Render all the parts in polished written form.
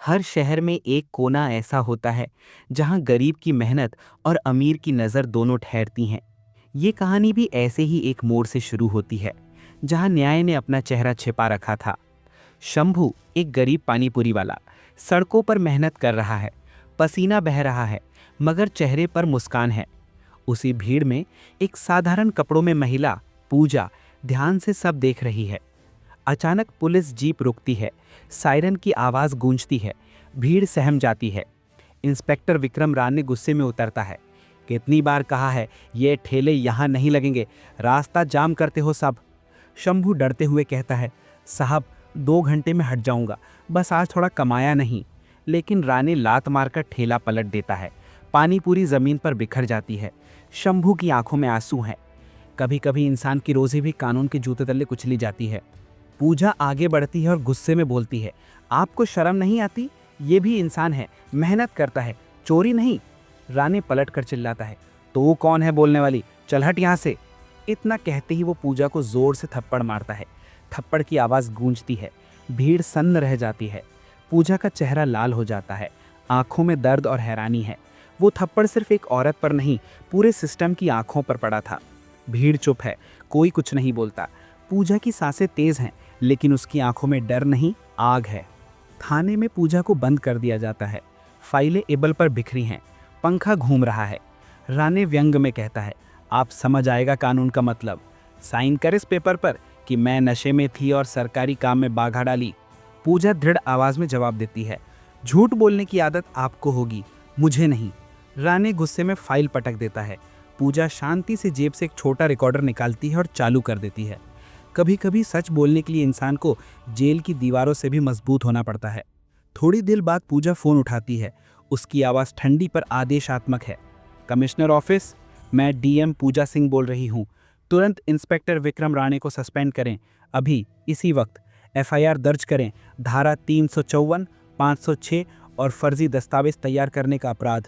हर शहर में एक कोना ऐसा होता है जहां गरीब की मेहनत और अमीर की नज़र दोनों ठहरती हैं। ये कहानी भी ऐसे ही एक मोड़ से शुरू होती है जहां न्याय ने अपना चेहरा छिपा रखा था। शंभू, एक गरीब पानीपुरी वाला, सड़कों पर मेहनत कर रहा है, पसीना बह रहा है, मगर चेहरे पर मुस्कान है। उसी भीड़ में एक साधारण कपड़ों में महिला, पूजा, ध्यान से सब देख रही है। अचानक पुलिस जीप रुकती है, सायरन की आवाज़ गूंजती है, भीड़ सहम जाती है। इंस्पेक्टर विक्रम राणे गुस्से में उतरता है। कितनी बार कहा है, ये ठेले यहाँ नहीं लगेंगे, रास्ता जाम करते हो सब। शंभू डरते हुए कहता है, साहब 2 घंटे में हट जाऊंगा, बस आज थोड़ा कमाया नहीं। लेकिन राणे लात मारकर ठेला पलट देता है। पानी पूरी जमीन पर बिखर जाती है। शंभू की आंखों में आंसू हैं। कभी कभी इंसान की रोजी भी कानून के जूते तले कुचली जाती है। पूजा आगे बढ़ती है और गुस्से में बोलती है, आपको शर्म नहीं आती? ये भी इंसान है, मेहनत करता है, चोरी नहीं। राणे पलट कर चिल्लाता है, तो कौन है बोलने वाली, चल हट यहाँ से। इतना कहते ही वो पूजा को जोर से थप्पड़ मारता है। थप्पड़ की आवाज़ गूंजती है, भीड़ सन्न रह जाती है। पूजा का चेहरा लाल हो जाता है, आंखों में दर्द और हैरानी है। वो थप्पड़ सिर्फ एक औरत पर नहीं, पूरे सिस्टम की आंखों पर पड़ा था। भीड़ चुप है, कोई कुछ नहीं बोलता। पूजा की सांसें तेज हैं, लेकिन उसकी आंखों में डर नहीं, आग है। थाने में पूजा को बंद कर दिया जाता है। फाइलें एबल पर बिखरी हैं, पंखा घूम रहा है। राणे व्यंग में कहता है, आप समझ आएगा कानून का मतलब। साइन कर इस पेपर पर कि मैं नशे में थी और सरकारी काम में बाधा डाली। पूजा दृढ़ आवाज में जवाब देती है, झूठ बोलने की आदत आपको होगी, मुझे नहीं। राणे गुस्से में फाइल पटक देता है। पूजा शांति से जेब से एक छोटा रिकॉर्डर निकालती है और चालू कर देती है। कभी कभी सच बोलने के लिए इंसान को जेल की दीवारों से भी मजबूत होना पड़ता है। थोड़ी देर बाद पूजा फोन उठाती है। उसकी आवाज़ ठंडी पर आदेशात्मक है। कमिश्नर ऑफिस, मैं डीएम पूजा सिंह बोल रही हूँ। तुरंत इंस्पेक्टर विक्रम राणे को सस्पेंड करें, अभी इसी वक्त। एफआईआर दर्ज करें, धारा 354, 506 और फर्जी दस्तावेज तैयार करने का अपराध।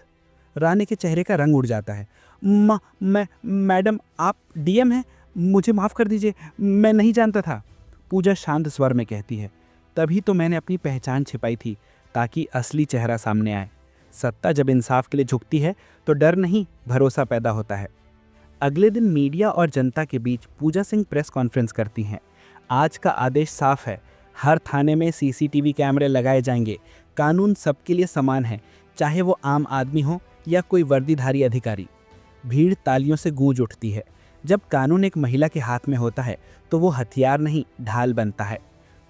राणे के चेहरे का रंग उड़ जाता है। मैडम, आप डीएम हैं? मुझे माफ़ कर दीजिए, मैं नहीं जानता था। पूजा शांत स्वर में कहती है, तभी तो मैंने अपनी पहचान छिपाई थी, ताकि असली चेहरा सामने आए। सत्ता जब इंसाफ के लिए झुकती है तो डर नहीं, भरोसा पैदा होता है। अगले दिन मीडिया और जनता के बीच पूजा सिंह प्रेस कॉन्फ्रेंस करती हैं। आज का आदेश साफ है, हर थाने में सीसीटीवी कैमरे लगाए जाएंगे। कानून सबके लिए समान है, चाहे वो आम आदमी हो या कोई वर्दीधारी अधिकारी। भीड़ तालियों से गूंज उठती है। जब कानून एक महिला के हाथ में होता है तो वो हथियार नहीं, ढाल बनता है।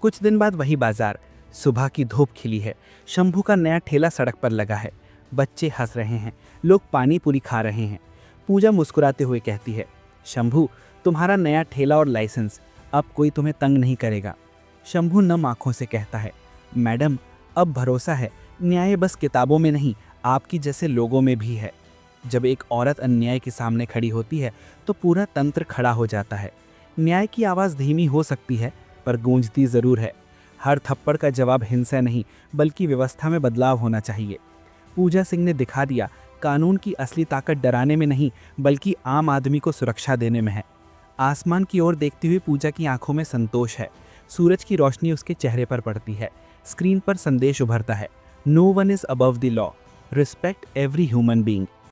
कुछ दिन बाद वही बाजार, सुबह की धूप खिली है। शंभू का नया ठेला सड़क पर लगा है। बच्चे हंस रहे हैं, लोग पानी पूरी खा रहे हैं। पूजा मुस्कुराते हुए कहती है, शंभू, तुम्हारा नया ठेला और लाइसेंस, अब कोई तुम्हें तंग नहीं करेगा। शंभू नम आंखों से कहता है, मैडम, अब भरोसा है, न्याय बस किताबों में नहीं, आपकी जैसे लोगों में भी है। जब एक औरत अन्याय के सामने खड़ी होती है तो पूरा तंत्र खड़ा हो जाता है। न्याय की आवाज़ धीमी हो सकती है, पर गूंजती ज़रूर है। हर थप्पड़ का जवाब हिंसा नहीं, बल्कि व्यवस्था में बदलाव होना चाहिए। पूजा सिंह ने दिखा दिया, कानून की असली ताकत डराने में नहीं, बल्कि आम आदमी को सुरक्षा देने में है। आसमान की ओर देखती हुई पूजा की आंखों में संतोष है। सूरज की रोशनी उसके चेहरे पर पड़ती है। स्क्रीन पर संदेश उभरता है, no one is above the law, respect every human being.